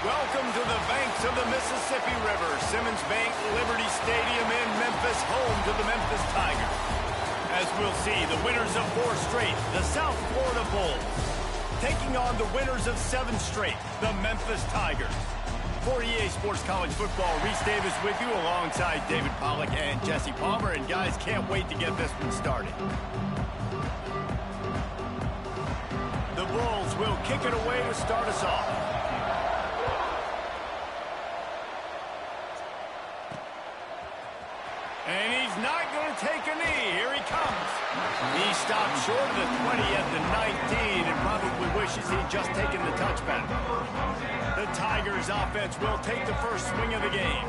Welcome to the banks of the Mississippi River, Simmons Bank Liberty Stadium in Memphis, home to the Memphis Tigers. As we'll see, the winners of 4 straight, the South Florida Bulls, taking on the winners of 7 straight, the Memphis Tigers. For EA Sports College Football, Reese Davis with you alongside David Pollack and Jesse Palmer. And guys, can't wait to get this one started. The Bulls will kick it away to start us off. And he's not going to take a knee. Here he comes. He stopped short of the 20 at the 19 and probably wishes he'd just taken the touchback. The Tigers offense will take the first swing of the game.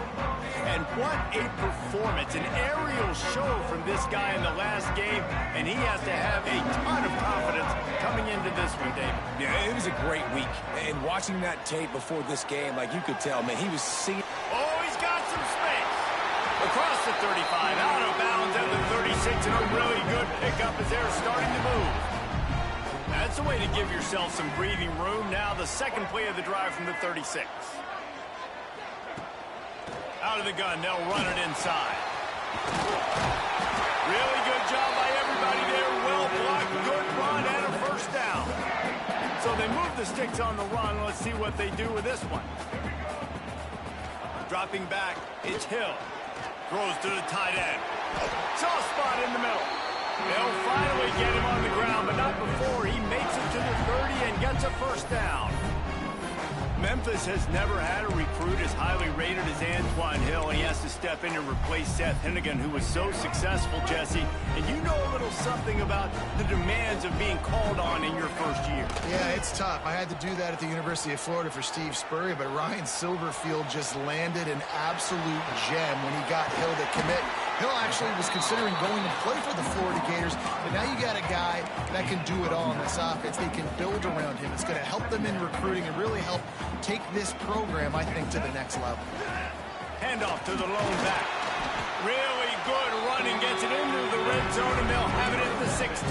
And what a performance, an aerial show from this guy in the last game, and he has to have a ton of confidence coming into this one, David. Yeah, it was a great week. And watching that tape before this game, like you could tell, man, he was seeing... Oh, he's got some space. Across the 35, out of bounds at the 36, and a really good pickup as they're starting to move. That's a way to give yourself some breathing room. Now the second play of the drive from the 36. Out of the gun, they'll run it inside. Really good job by everybody there. Well blocked, good run, and a first down. So they move the sticks on the run. Let's see what they do with this one. Dropping back, it's Hill. Throws to the tight end. Soft spot in the middle. They'll finally get him on the ground, but not before he makes it to the 30 and gets a first down. Memphis has never had a recruit as highly rated as Antoine Hill. He has to step in and replace Seth Hennigan, who was so successful, Jesse. And you know a little something about the demands of being called on in your first year. Yeah, it's tough. I had to do that at the University of Florida for Steve Spurrier, but Ryan Silverfield just landed an absolute gem when he got Hill to commit. Hill actually was considering going to play for the Florida Gators, but now you got a guy that can do it all in this offense. They can build around him. It's going to help them in recruiting and really help take this program, I think, to the next level. Handoff to the lone back. Really good running, gets it into the red zone, and they'll have it at the 16.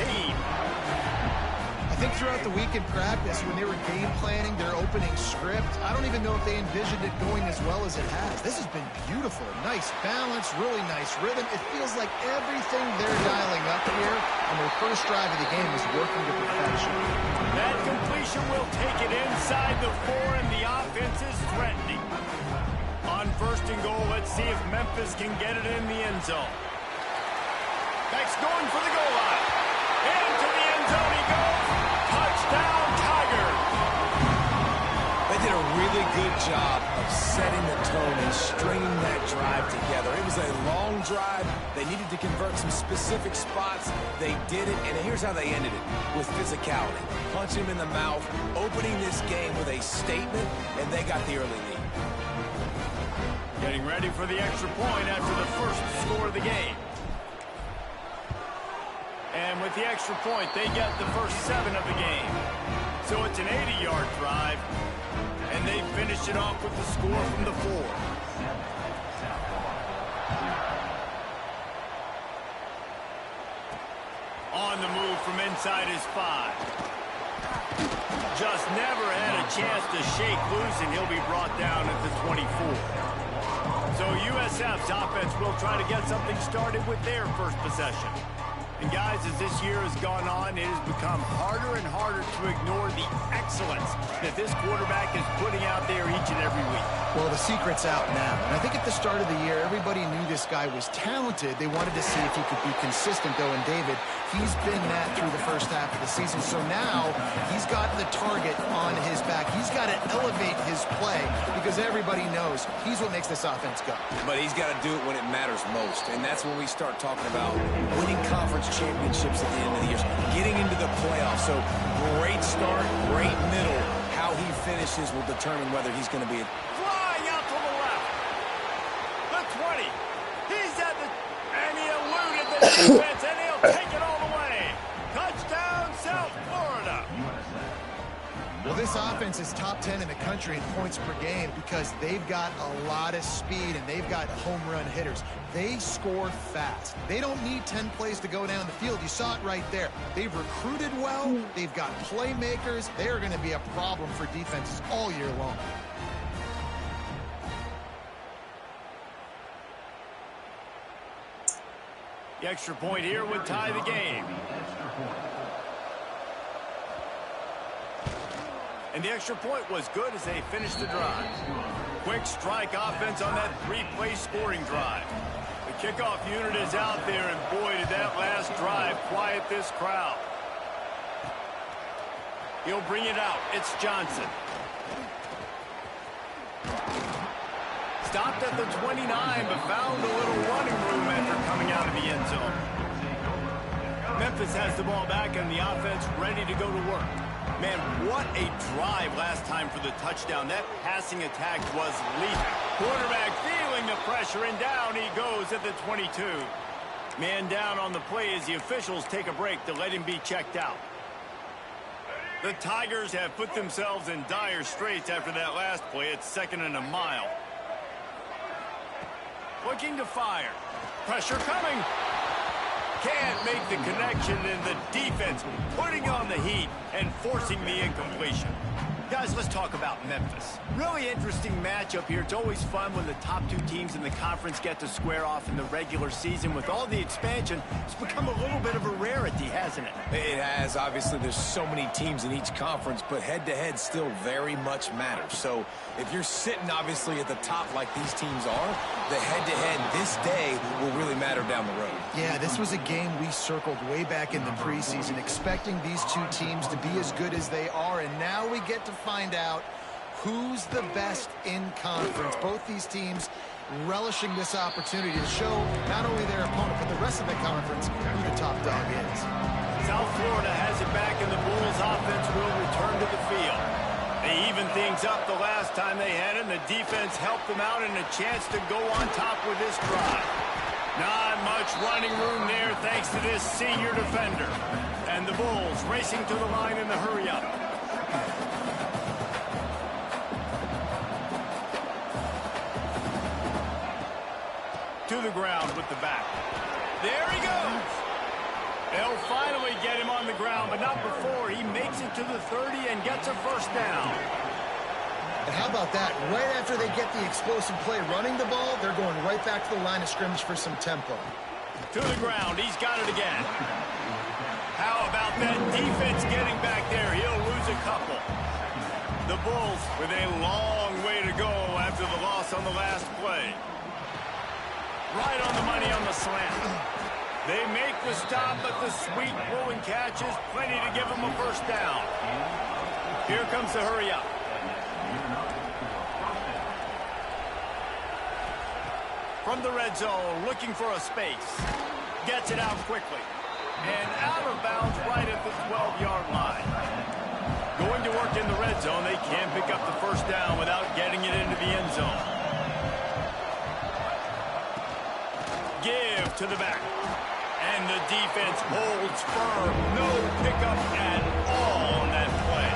I think throughout the week in practice, when they were game planning their opening script, I don't even know if they envisioned it going as well as it has. This has been beautiful. Nice balance, really nice rhythm. It feels like everything they're dialing up here on their first drive of the game is working to perfection. That completion will take it inside the 4, and the offense is threatening. On first and goal, let's see if Memphis can get it in the end zone. Beck's going for the goal line. Into the end zone he goes. Touchdown, Tigers. They did a really good job of setting the tone and stringing that drive together. It was a long drive. They needed to convert some specific spots. They did it, and here's how they ended it, with physicality. Punch him in the mouth, opening this game with a statement, and they got the early lead. Getting ready for the extra point after the first score of the game. And with the extra point, they get the first 7 of the game. So it's an 80-yard drive, and they finish it off with the score from the 4. On the move from inside his 5. Just never had a chance to shake loose, and he'll be brought down at the 24. So USF's offense will try to get something started with their first possession. And guys, as this year has gone on, it has become harder and harder to ignore the excellence that this quarterback is putting out there each and every week. Well, the secret's out now. And I think at the start of the year, everybody knew this guy was talented. They wanted to see if he could be consistent, though. And David, he's been that through the first half of the season. So now he's got the target on his back. He's got to elevate his play because everybody knows he's what makes this offense go. But he's got to do it when it matters most. And that's when we start talking about winning conference championships at the end of the year, getting into the playoffs. So great start, great middle. How he finishes will determine whether he's going to be a... Flying out to the left. The 20. He's at the... And he eluded the defense, and he'll take it all the way. Touchdown, South Florida. Well, this offense is top 10 in the country in points per game because they've got a lot of speed and they've got home run hitters. They score fast. They don't need 10 plays to go down the field. You saw it right there. They've recruited well. They've got playmakers. They are going to be a problem for defenses all year long. The extra point here would tie the game. And the extra point was good as they finished the drive. Quick strike offense on that three-play scoring drive. The kickoff unit is out there, and boy, did that last drive quiet this crowd. He'll bring it out. It's Johnson. Stopped at the 29, but found a little running room after coming out of the end zone. Memphis has the ball back, and the offense ready to go to work. Man, what a drive last time for the touchdown. That passing attack was lethal. Quarterback feeling the pressure, and down he goes at the 22. Man down on the play as the officials take a break to let him be checked out. The Tigers have put themselves in dire straits after that last play. It's 2nd and a mile. Looking to fire. Pressure coming. Can't make the connection, and the defense putting on the heat and forcing the incompletion. Guys, let's talk about Memphis. Really interesting matchup here. It's always fun when the top two teams in the conference get to square off in the regular season. With all the expansion, it's become a little bit of a rarity, hasn't it? It has. Obviously, there's so many teams in each conference, but head-to-head still very much matters. So if you're sitting, obviously, at the top like these teams are, the head-to-head this day will really matter down the road. Yeah, this was a game we circled way back in the preseason, expecting these two teams to be as good as they are, and now we get to find out who's the best in conference. Both these teams relishing this opportunity to show not only their opponent, but the rest of the conference who the top dog is. South Florida has it back, and the Bulls offense will return to the field. They evened things up the last time they had it, and the defense helped them out, and a chance to go on top with this drive. Not much running room there thanks to this senior defender. And the Bulls racing to the line in the hurry-up. To the ground with the back. There he goes. They'll finally get him on the ground, but not before he makes it to the 30 and gets a first down. And how about that? Right after they get the explosive play running the ball, they're going right back to the line of scrimmage for some tempo. To the ground. He's got it again. How about that defense getting back there? He'll lose a couple. The Bulls with a long way to go after the loss on the last play. Right on the money on the slant. They make the stop, but the sweet throw and catch is plenty to give them a first down. Here comes the hurry-up. From the red zone, looking for a space. Gets it out quickly. And out of bounds right at the 12-yard line. Going to work in the red zone. They can't pick up the first down without getting it into the end zone. Give to the back. And the defense holds firm. No pickup at all on that play.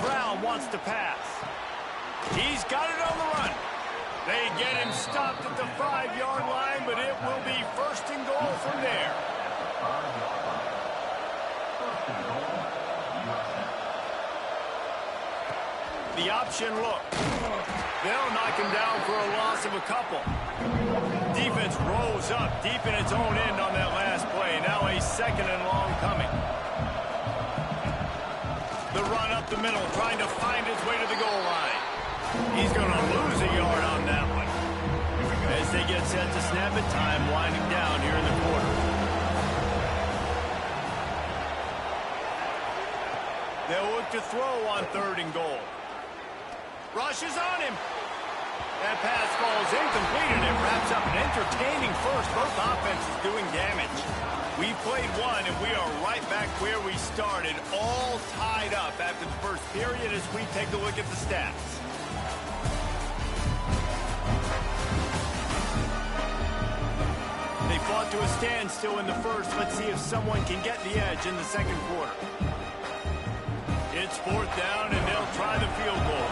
Brown wants to pass. He's got it on the run. They get him stopped at the 5-yard line, but it will be first and goal from there. The option look. They'll knock him down for a loss of a couple. Defense rolls up deep in its own end on that last play. Now a 2nd and long coming. The run up the middle, trying to find his way to the goal line. He's going to lose a yard on that one. As they get set to snap it, time winding down here in the quarter. They'll look to throw on 3rd and goal. Rushes on him. That pass falls incomplete, and it wraps up an entertaining first. Both offenses doing damage. We played one, and we are right back where we started, all tied up after the first period as we take a look at the stats. They fought to a standstill in the first. Let's see if someone can get the edge in the second quarter. It's 4th down, and they'll try the field goal.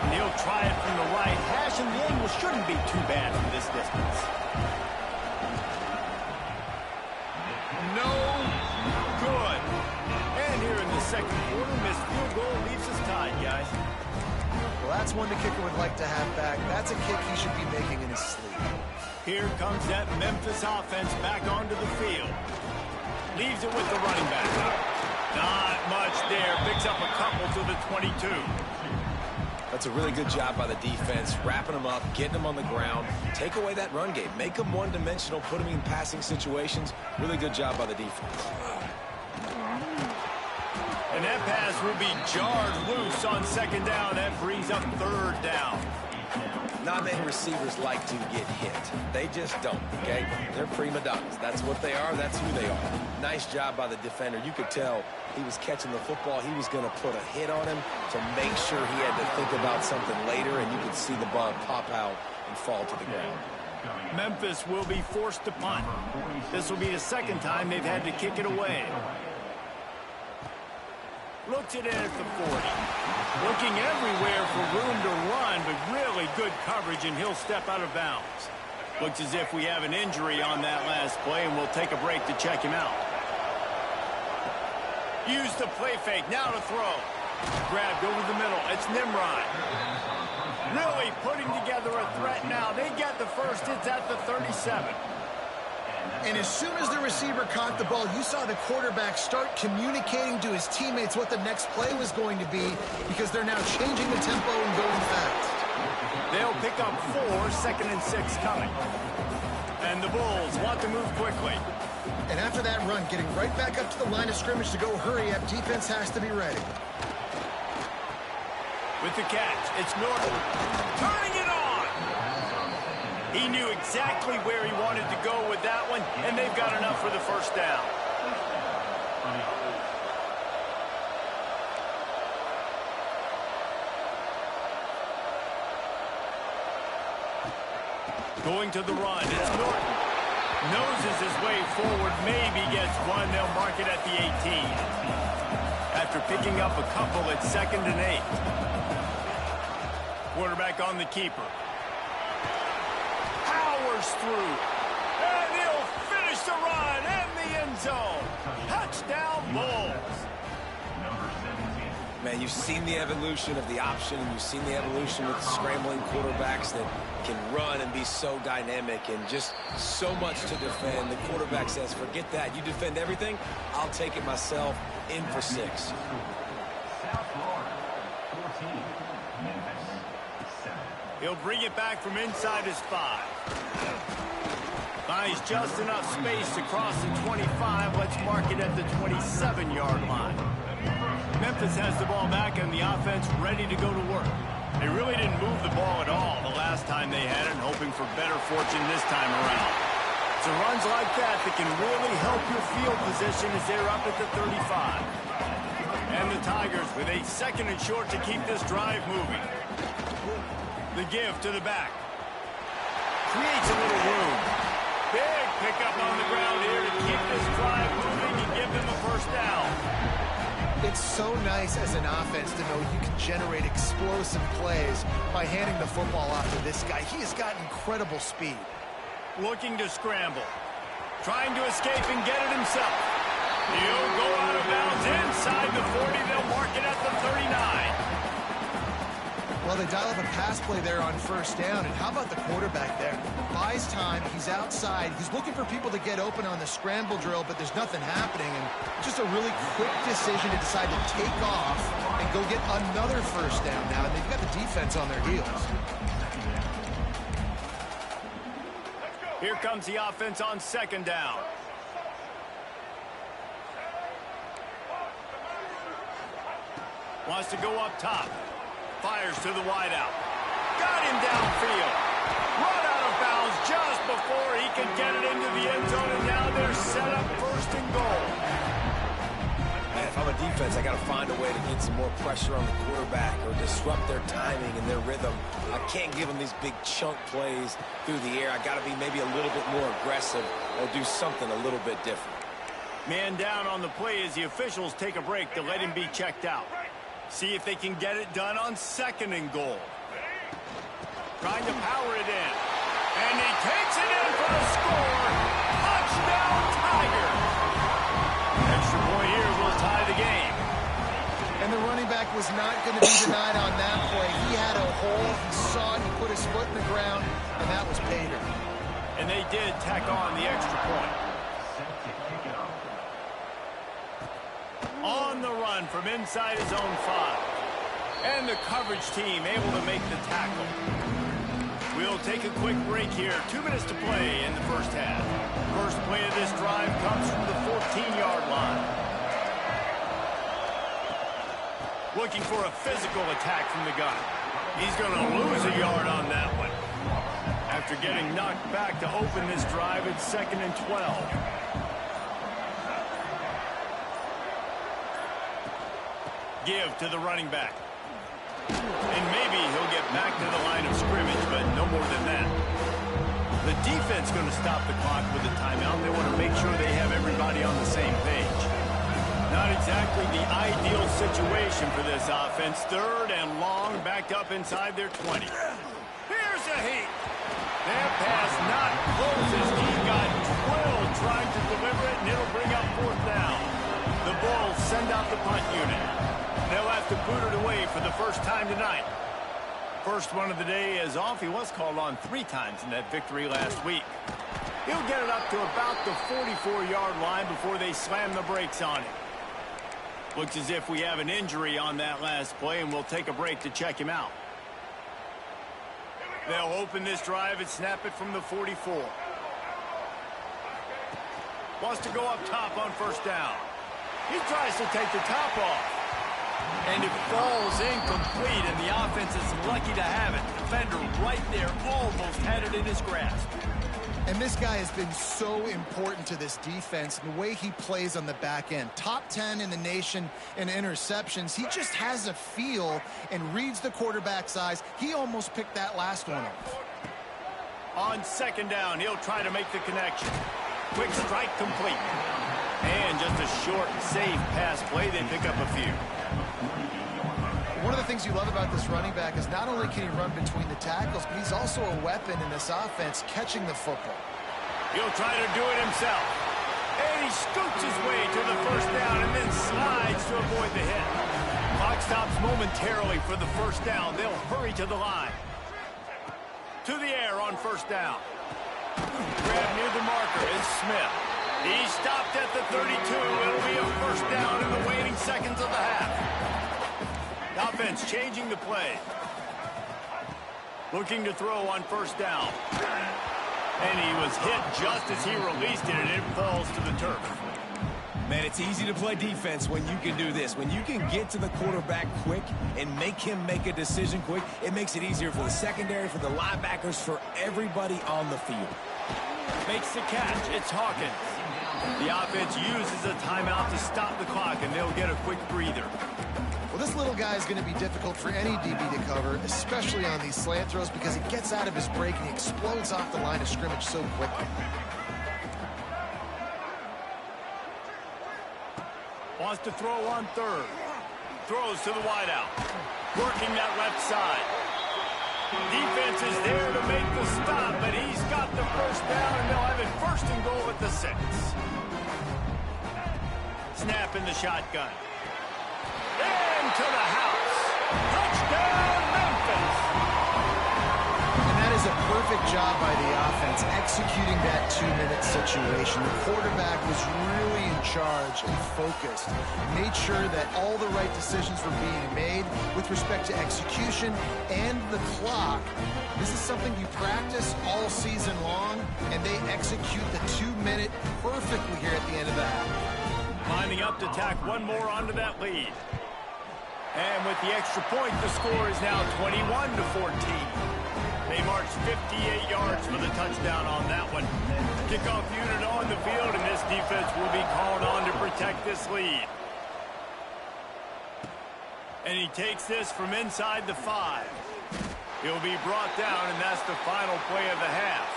And he'll try it from the right. Hash in the angle shouldn't be too bad from this distance. No good. And here in the second quarter. Missed field goal leaves us tied, guys. Well, that's one the kicker would like to have back. That's a kick he should be making in his sleep. Here comes that Memphis offense back onto the field. Leaves it with the running back. Not much there. Picks up a couple to the 22. That's a really good job by the defense, wrapping them up, getting them on the ground. Take away that run game. Make them one-dimensional, put them in passing situations. Really good job by the defense. And that pass will be jarred loose on second down. That brings up third down. Not many receivers like to get hit. They just don't, okay? They're prima donnas. That's what they are. That's who they are. Nice job by the defender. You could tell he was catching the football. He was going to put a hit on him to make sure he had to think about something later, and you could see the ball pop out and fall to the ground. Memphis will be forced to punt. This will be the second time they've had to kick it away. Looks it in at the 40. Looking everywhere for room to run, but really good coverage, and he'll step out of bounds. Looks as if we have an injury on that last play, and we'll take a break to check him out. Use the play fake, now to throw. Grabbed over the middle, it's Nimrod. Really putting together a threat now. They get the first, it's at the 37. And as soon as the receiver caught the ball, you saw the quarterback start communicating to his teammates what the next play was going to be, because they're now changing the tempo and going fast. They'll pick up 4, 2nd and 6 coming. And the Bulls want to move quickly. And after that run, getting right back up to the line of scrimmage to go hurry up, defense has to be ready. With the catch, it's Norton. Turning it on! He knew exactly where he wanted to go with that one, and they've got enough for the first down. Going to the run, it's Norton. Noses his way forward, maybe gets one. They'll mark it at the 18. After picking up a couple, it's 2nd and 8. Quarterback on the keeper. Powers through. And he'll finish the run in the end zone. Touchdown, Bulls. Man, you've seen the evolution of the option, and you've seen the evolution with scrambling quarterbacks that can run and be so dynamic and just so much to defend. The quarterback says, forget that. You defend everything, I'll take it myself. In for 6. He'll bring it back from inside his 5. Finds just enough space to cross the 25. Let's mark it at the 27-yard line. Memphis has the ball back and the offense ready to go to work. They really didn't move the ball at all the last time they had it, hoping for better fortune this time around. It's runs like that that can really help your field position as they're up at the 35. And the Tigers with a 2nd and short to keep this drive moving. The give to the back. Creates a little room. Big pickup on the ground here to keep this drive moving and give them a first down. It's so nice as an offense to know you can generate explosive plays by handing the football off to this guy. He has got incredible speed. Looking to scramble. Trying to escape and get it himself. He'll go out of bounds inside the 40. They'll mark it at the 39. Well, they dial up a pass play there on first down. And how about the quarterback there? Buys time. He's outside. He's looking for people to get open on the scramble drill, but there's nothing happening. And just a really quick decision to decide to take off and go get another first down now. And they've got the defense on their heels. Here comes the offense on 2nd down. Wants to go up top. Fires to the wideout. Got him downfield. Run out of bounds just before he can get it into the end zone, and now they're set up 1st and goal. Man, if I'm a defense, I got to find a way to get some more pressure on the quarterback or disrupt their timing and their rhythm. I can't give them these big chunk plays through the air. I got to be maybe a little bit more aggressive or do something a little bit different. Man down on the play as the officials take a break to let him be checked out. See if they can get it done on 2nd and goal. Trying to power it in. And he takes it in for the score. Touchdown, Tigers. Extra point here will tie the game. running back was not going to be denied on that play. He had a hole, he saw it, he put his foot in the ground, and that was pay dirt. And they did tack on the extra point. On the run from inside his own 5. And the coverage team able to make the tackle. We'll take a quick break here. 2 minutes to play in the first half. First play of this drive comes from the 14-yard line. Looking for a physical attack from the gun. He's going to lose a yard on that one. After getting knocked back to open this drive, it's 2nd and 12. Give to the running back. And maybe he'll get back to the line of scrimmage, but no more than that. The defense going to stop the clock with a timeout. They want to make sure they have everybody on the same page. Not exactly the ideal situation for this offense. 3rd and long, backed up inside their 20. Here's a heat. That pass not closes. He got drilled trying to deliver it, and it'll bring up 4th down. The Bulls send out the punt unit. They'll have to boot it away for the first time tonight. First one of the day is off. He was called on 3 times in that victory last week. He'll get it up to about the 44-yard line before they slam the brakes on him. Looks as if we have an injury on that last play, and we'll take a break to check him out. They'll open this drive and snap it from the 44. Wants to go up top on 1st down. He tries to take the top off. And it falls incomplete, and the offense is lucky to have it. Defender right there almost had it in his grasp. And this guy has been so important to this defense and the way he plays on the back end. Top 10 in the nation in interceptions. He just has a feel and reads the quarterback's eyes. He almost picked that last one off. On 2nd down, he'll try to make the connection. Quick strike complete. And just a short, safe pass play. They pick up a few. One of the things you love about this running back is not only can he run between the tackles, but he's also a weapon in this offense catching the football. He'll try to do it himself. And he scoots his way to the 1st down and then slides to avoid the hit. Clock stops momentarily for the 1st down. They'll hurry to the line. To the air on 1st down. Grab near the marker is Smith. He stopped at the 32. It'll be a 1st down in the waning seconds of the half. Offense changing the play. Looking to throw on 1st down. And he was hit just as he released it, and it falls to the turf. Man, it's easy to play defense when you can do this. When you can get to the quarterback quick and make him make a decision quick, it makes it easier for the secondary, for the linebackers, for everybody on the field. Makes the catch. It's Hawkins. The offense uses a timeout to stop the clock, and they'll get a quick breather. Well, this little guy is going to be difficult for any DB to cover, especially on these slant throws, because he gets out of his break and he explodes off the line of scrimmage so quickly. Wants to throw on 3rd. Throws to the wideout. Working that left side. Defense is there to make the stop, but he's got the 1st down, and they'll have it 1st and goal at the 6. Snap in the shotgun. Into the house. Touchdown, Memphis. And that is a perfect job by the offense, executing that 2-minute situation. The quarterback was really in charge and focused. Made sure that all the right decisions were being made with respect to execution and the clock. This is something you practice all season long, and they execute the 2-minute perfectly here at the end of the half. Lining up to tack one more onto that lead. And with the extra point, the score is now 21-14. They march 58 yards for the touchdown on that one. Kickoff unit on the field, and this defense will be called on to protect this lead. And he takes this from inside the 5. He'll be brought down, and that's the final play of the half.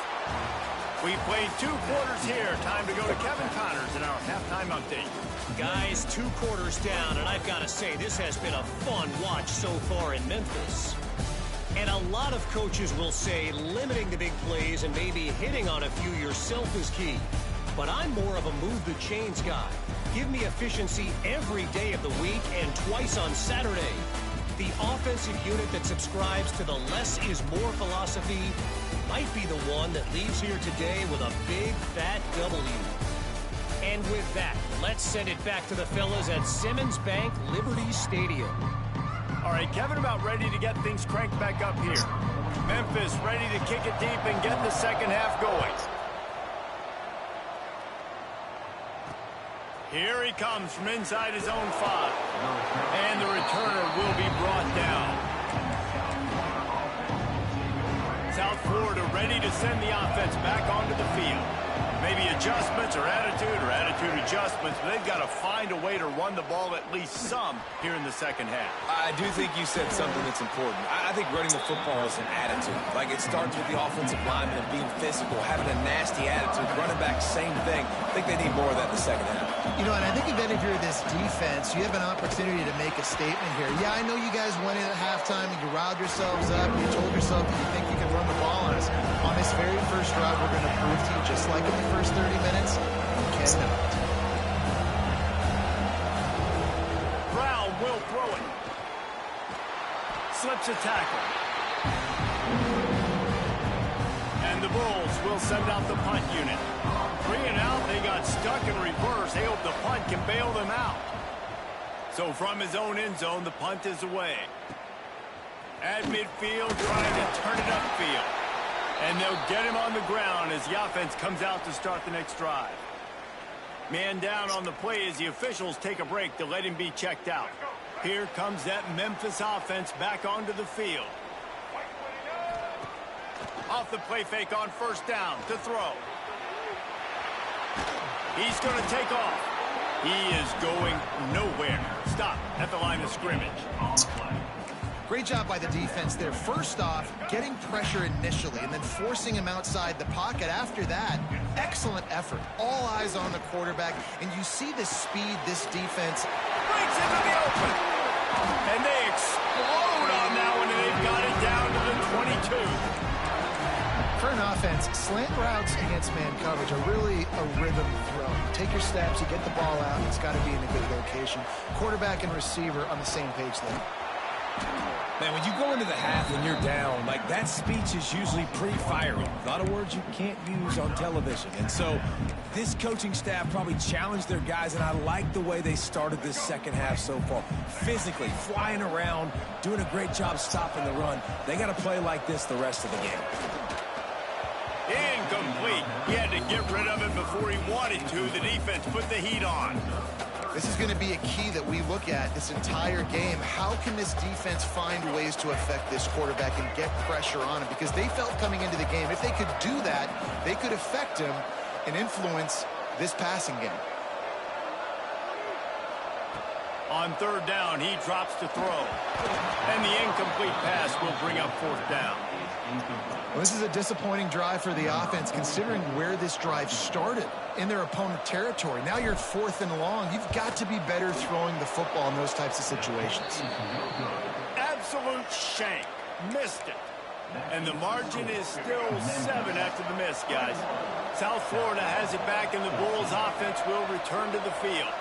We played 2 quarters here. Time to go to Kevin Connors in our halftime update. Guys, 2 quarters down, and I've got to say, this has been a fun watch so far in Memphis. And a lot of coaches will say limiting the big plays and maybe hitting on a few yourself is key. But I'm more of a move the chains guy. Give me efficiency every day of the week and twice on Saturday. The offensive unit that subscribes to the less is more philosophy might be the one that leaves here today with a big, fat W. And with that, let's send it back to the fellas at Simmons Bank Liberty Stadium. All right, Kevin about ready to get things cranked back up here. Memphis ready to kick it deep and get the second half going. Here he comes from inside his own 5. And the returner will be brought down. South Florida ready to send the offense back onto the field. Maybe adjustments or attitude adjustments, but they've got to find a way to run the ball at least some here in the second half. I do think you said something that's important. I think running the football is an attitude. Like, it starts with the offensive lineman and being physical, having a nasty attitude. Running back, same thing. I think they need more of that in the second half. You know, and I think even if you're this defense, you have an opportunity to make a statement here. Yeah, I know you guys went in at halftime and you riled yourselves up. You told yourself that you think you can run the ball on us. On this very first drive, we're going to prove to you, just like in the first 30 minutes, you cannot. Brown will throw it. Slips a tackle. And the Bulls will send out the punt unit. 3 and out, they got stuck in reverse. They hope the punt can bail them out. So from his own end zone, the punt is away. At midfield, trying to turn it upfield. And they'll get him on the ground as the offense comes out to start the next drive. Man down on the play as the officials take a break to let him be checked out. Here comes that Memphis offense back onto the field. Off the play fake on first down to throw. He's going to take off. He is going nowhere. Stop at the line of scrimmage. Great job by the defense there. First off, getting pressure initially and then forcing him outside the pocket. After that, excellent effort. All eyes on the quarterback. And you see the speed this defense breaks into the open. And they explode on that one, and they've got it down to the 22. For an offense, slant routes against man coverage are really a rhythm throw. You take your steps, you get the ball out, and it's got to be in a good location. Quarterback and receiver on the same page there. Man, when you go into the half and you're down, like, that speech is usually pretty fiery. A lot of words you can't use on television. And so this coaching staff probably challenged their guys, and I like the way they started this second half so far. Physically, flying around, doing a great job stopping the run. They got to play like this the rest of the game. Incomplete. He had to get rid of it before he wanted to. The defense put the heat on. This is going to be a key that we look at this entire game. How can this defense find ways to affect this quarterback and get pressure on him? Because they felt coming into the game, if they could do that, they could affect him and influence this passing game. On third down, he drops to throw. And the incomplete pass will bring up fourth down. Well, this is a disappointing drive for the offense, considering where this drive started in their opponent territory. Now you're 4th and long. You've got to be better throwing the football in those types of situations. Absolute shank. Missed it. And the margin is still 7 after the miss, guys. South Florida has it back, and the Bulls offense will return to the field.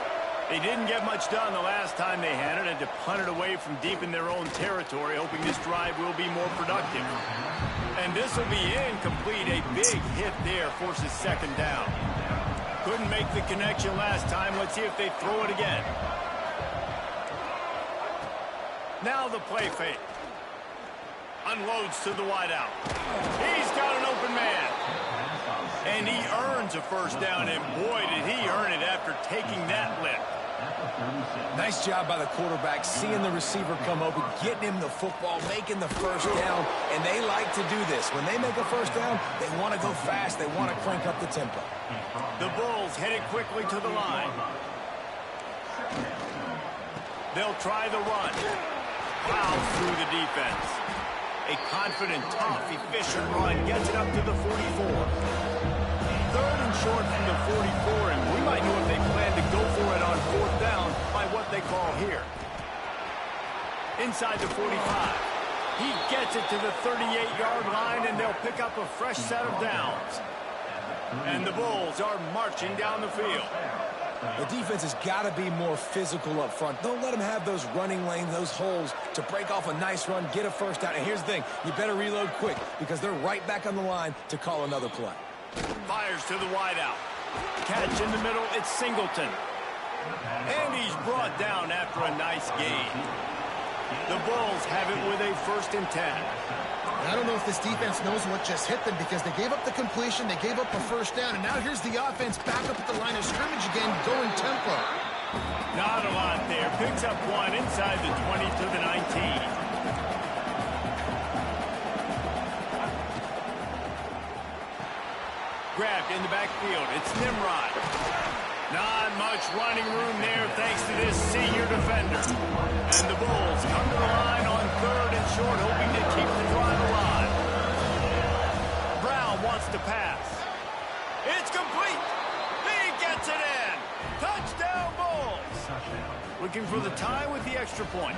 They didn't get much done the last time they had it, and to punt it away from deep in their own territory, hoping this drive will be more productive. And this will be incomplete. A big hit there forces second down. Couldn't make the connection last time. Let's see if they throw it again. Now the play fake. Unloads to the wideout. He's got an open man. And he earns a first down, and boy, did he earn it after taking that lift. Nice job by the quarterback, seeing the receiver come open, getting him the football, making the first down, and they like to do this. When they make a first down, they want to go fast. They want to crank up the tempo. The Bulls headed quickly to the line. They'll try the run. Plows through the defense. A confident, tough, efficient run gets it up to the 44. 3rd and short from the 44, and we might know if they plan to go for it on 4th down by what they call here. Inside the 45. He gets it to the 38-yard line, and they'll pick up a fresh set of downs. And the Bulls are marching down the field. The defense has got to be more physical up front. Don't let them have those running lanes, those holes to break off a nice run, get a first down. And here's the thing, you better reload quick because they're right back on the line to call another play. Fires to the wideout. Catch in the middle, it's Singleton. And he's brought down after a nice gain. The Bulls have it with a 1st and 10. I don't know if this defense knows what just hit them because they gave up the completion, they gave up a first down, and now here's the offense back up at the line of scrimmage again, going tempo. Not a lot there. Picks up one inside the 20 to the 19. Grabbed in the backfield. It's Nimrod. Not much running room there thanks to this senior defender. And the Bulls come to the line on 3rd and short, hoping to keep the drive alive. Brown wants to pass. It's complete. He gets it in. Touchdown, Bulls. Looking for the tie with the extra point.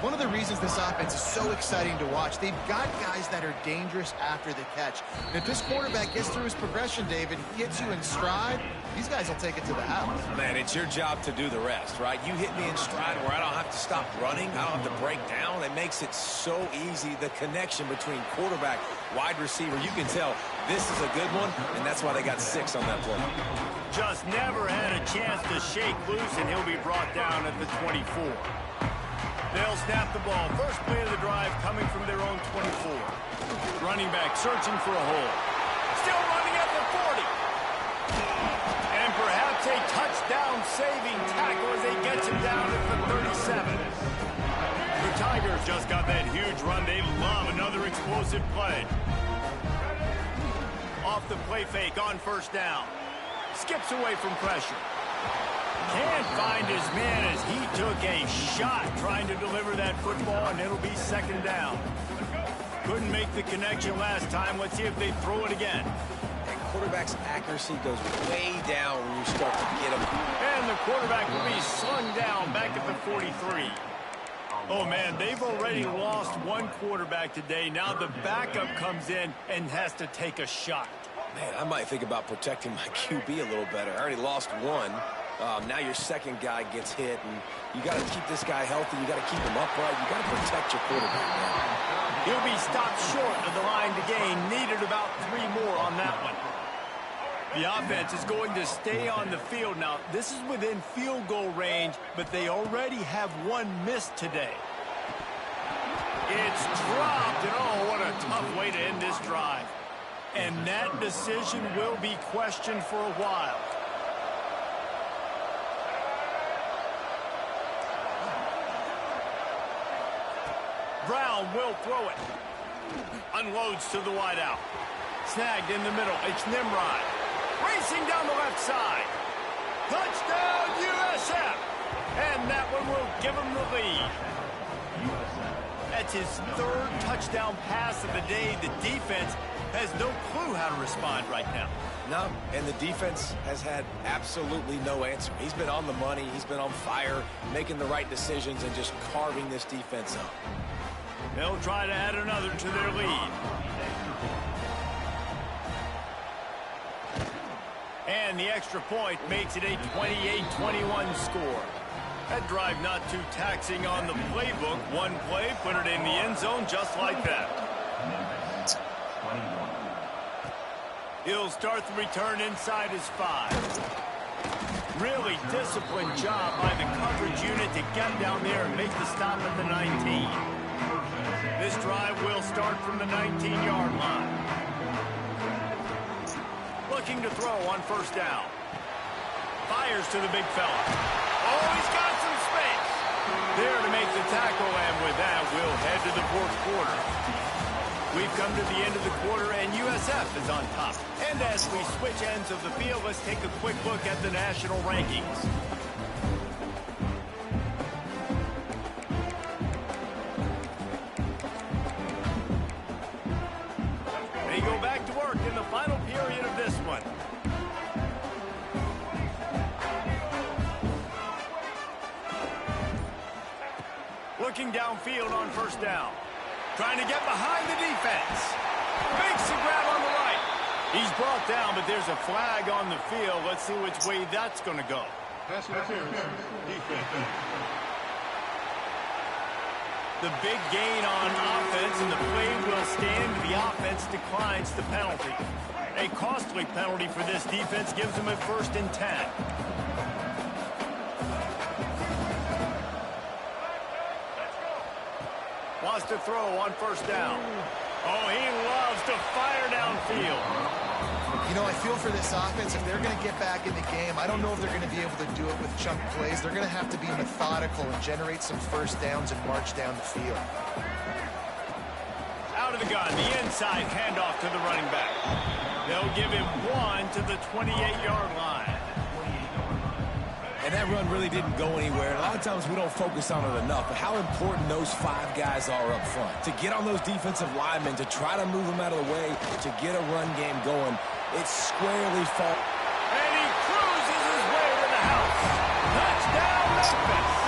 One of the reasons this offense is so exciting to watch, they've got guys that are dangerous after the catch. And if this quarterback gets through his progression, David, he hits you in stride, these guys will take it to the house. Man, it's your job to do the rest, right? You hit me in stride where I don't have to stop running. I don't have to break down. It makes it so easy, the connection between quarterback, wide receiver. You can tell this is a good one, and that's why they got 6 on that play. Just never had a chance to shake loose, and he'll be brought down at the 24. They'll snap the ball. First play of the drive coming from their own 24. Running back searching for a hole. Still running at the 40. And perhaps a touchdown-saving tackle as they get him down at the 37. The Tigers just got that huge run. They love another explosive play. Off the play fake on 1st down. Skips away from pressure. Can't find his man as he took a shot trying to deliver that football, and it'll be 2nd down. Couldn't make the connection last time. Let's see if they throw it again. And quarterback's accuracy goes way down when you start to get him. And the quarterback will be slung down back at the 43. Oh, man, they've already lost one quarterback today. Now the backup comes in and has to take a shot. Man, I might think about protecting my QB a little better. I already lost one. Now your second guy gets hit, and you got to keep this guy healthy. You got to keep him upright. You got to protect your quarterback, man. He'll be stopped short of the line to gain. Needed about 3 more on that one. The offense is going to stay on the field now. This is within field goal range, but they already have one missed today. It's dropped, and oh, what a tough way to end this drive. And that decision will be questioned for a while. Brown will throw it. Unloads to the wideout. Snagged in the middle. It's Nimrod. Racing down the left side. Touchdown, USF. And that one will give him the lead. That's his 3rd touchdown pass of the day. The defense has no clue how to respond right now. No, and the defense has had absolutely no answer. He's been on the money. He's been on fire, making the right decisions and just carving this defense up. They'll try to add another to their lead. And the extra point makes it a 28-21 score. That drive not too taxing on the playbook. One play, put it in the end zone just like that. He'll start the return inside his 5. Really disciplined job by the coverage unit to get down there and make the stop at the 19. This drive will start from the 19-yard line. Looking to throw on 1st down. Fires to the big fella. Oh, he's got some space. There to make the tackle, and with that, we'll head to the 4th quarter. We've come to the end of the quarter, and USF is on top. And as we switch ends of the field, let's take a quick look at the national rankings. They go back to work in the final period of this one. Looking downfield on 1st down. Trying to get behind the defense. Makes the grab on the right. He's brought down, but there's a flag on the field. Let's see which way that's going to go. Pass interference. Defense. The big gain on offense, and the play will stand. The offense declines the penalty. A costly penalty for this defense gives them a 1st and 10. Wants to throw on 1st down. Oh, he loves to fire downfield. You know, I feel for this offense, if they're going to get back in the game, I don't know if they're going to be able to do it with chunk plays. They're going to have to be methodical and generate some 1st downs and march down the field. Out of the gun, the inside handoff to the running back. They'll give him 1 to the 28-yard line. And that run really didn't go anywhere. A lot of times we don't focus on it enough, but how important those 5 guys are up front. To get on those defensive linemen, to try to move them out of the way, to get a run game going, it's squarely fault. And he cruises his way to the house. Touchdown, Memphis.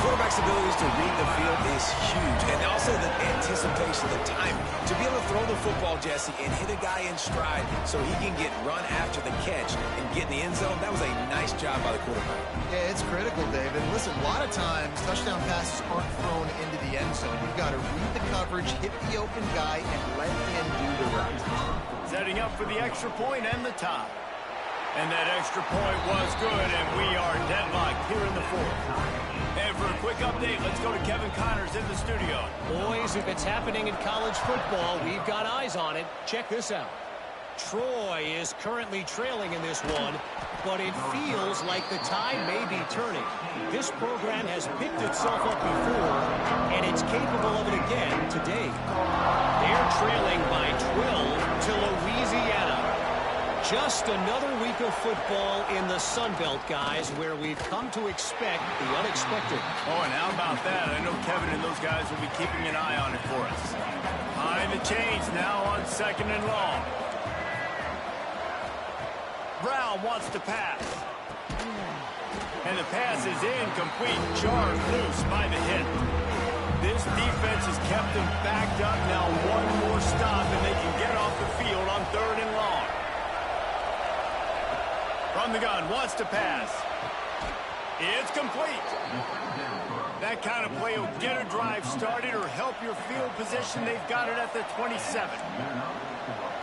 Quarterback's abilities to read the field is huge, and also the anticipation, the timing. To be able to throw the football, Jesse, and hit a guy in stride so he can get run after the catch and get in the end zone, that was a nice job by the quarterback. Yeah, it's critical, David. Listen, a lot of times, touchdown passes aren't thrown into the end zone. You've got to read the coverage, hit the open guy, and let him do the rest. Setting up for the extra point and the tie. And that extra point was good, and we are deadlocked here in the 4th. And for a quick update, let's go to Kevin Connors in the studio. Boys, if it's happening in college football, we've got eyes on it. Check this out. Troy is currently trailing in this one, but it feels like the tide may be turning. This program has picked itself up before, and it's capable of it again today. They're trailing by 12 to Louisiana. Just another week of football in the Sun Belt, guys, where we've come to expect the unexpected. Oh, and how about that? I know Kevin and those guys will be keeping an eye on it for us. Behind the chains now on 2nd and long. Brown wants to pass. And the pass is incomplete. Jarred loose by the hit. This defense has kept them backed up. Now 1 more stop, and they can get off the field on 3rd and long. From the gun, wants to pass. It's complete. That kind of play will get a drive started or help your field position. They've got it at the 27.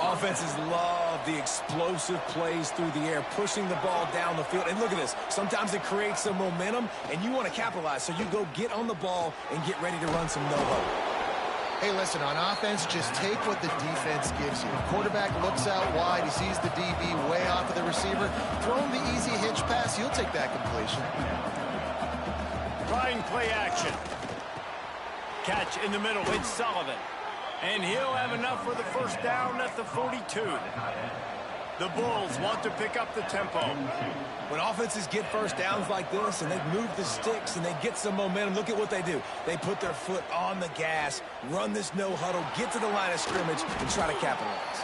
Offenses love the explosive plays through the air, pushing the ball down the field. And look at this. Sometimes it creates some momentum, and you want to capitalize. So you go get on the ball and get ready to run some no-huddle. Hey, listen, on offense, just take what the defense gives you. Quarterback looks out wide. He sees the DB way off of the receiver. Throw him the easy hitch pass. He'll take that completion. Trying play action. Catch in the middle. It's Sullivan. And he'll have enough for the 1st down at the 42. The Bulls want to pick up the tempo. When offenses get 1st downs like this and they move the sticks and they get some momentum, look at what they do. They put their foot on the gas, run this no-huddle, get to the line of scrimmage, and try to capitalize.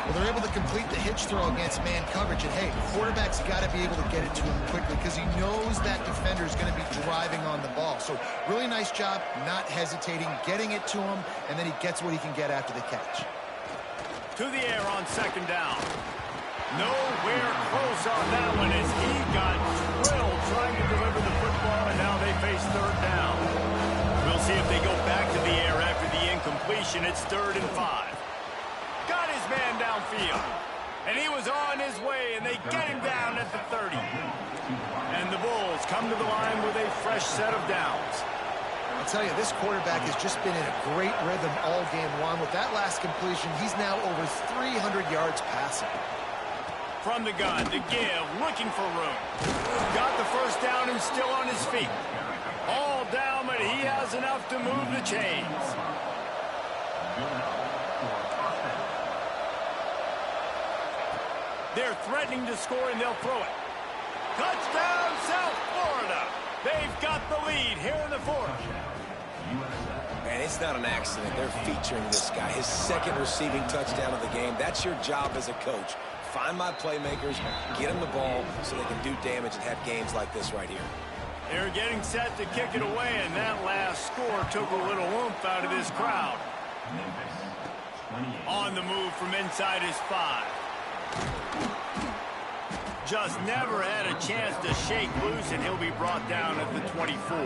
Well, they're able to complete the hitch throw against man coverage. And, hey, quarterback's got to be able to get it to him quickly because he knows that defender is going to be driving on the ball. So really nice job not hesitating, getting it to him, and then he gets what he can get after the catch. To the air on 2nd down. Nowhere close on that one as he got drilled trying to deliver the football, and now they face 3rd down. We'll see if they go back to the air after the incompletion. It's 3rd and 5. Got his man downfield. And he was on his way, and they get him down at the 30. And the Bulls come to the line with a fresh set of downs. I'll tell you, this quarterback has just been in a great rhythm all game long. With that last completion, he's now over 300 yards passing. From the gun, to give, looking for room. Got the 1st down and still on his feet. All down, but he has enough to move the chains. They're threatening to score, and they'll throw it. Touchdown, South Florida. They've got the lead here in the 4th. And it's not an accident. They're featuring this guy. His 2nd receiving touchdown of the game. That's your job as a coach. Find my playmakers, get them the ball so they can do damage and have games like this right here. They're getting set to kick it away, and that last score took a little oomph out of this crowd. On the move from inside his 5. Just never had a chance to shake loose, and he'll be brought down at the 24.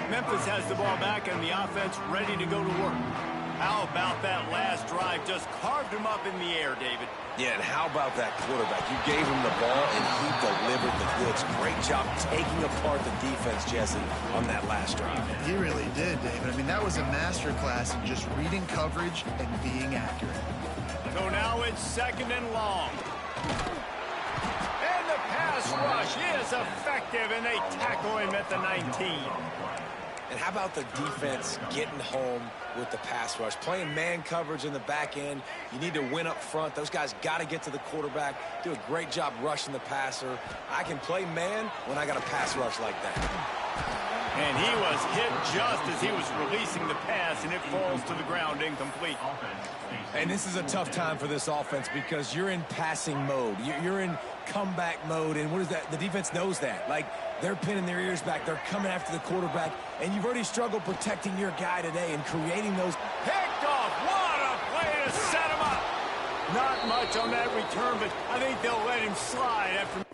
Memphis has the ball back and the offense ready to go to work. How about that last drive? Just carved him up in the air, David. Yeah, and how about that quarterback? You gave him the ball, and he delivered the goods. Great job taking apart the defense, Jesse, on that last drive. He really did, David. I mean, that was a masterclass in just reading coverage and being accurate. So now it's 2nd and long. And the pass rush is effective, and they tackle him at the 19. And how about the defense getting home with the pass rush? Playing man coverage in the back end. You need to win up front. Those guys got to get to the quarterback. Do a great job rushing the passer. I can play man when I got a pass rush like that. And he was hit just as he was releasing the pass, and it falls to the ground incomplete. And this is a tough time for this offense because you're in passing mode. You're in comeback mode, and what is that? The defense knows that. Like, they're pinning their ears back. They're coming after the quarterback, and you've already struggled protecting your guy today and creating those. Picked off. What a play to set him up. Not much on that return, but I think they'll let him slide after.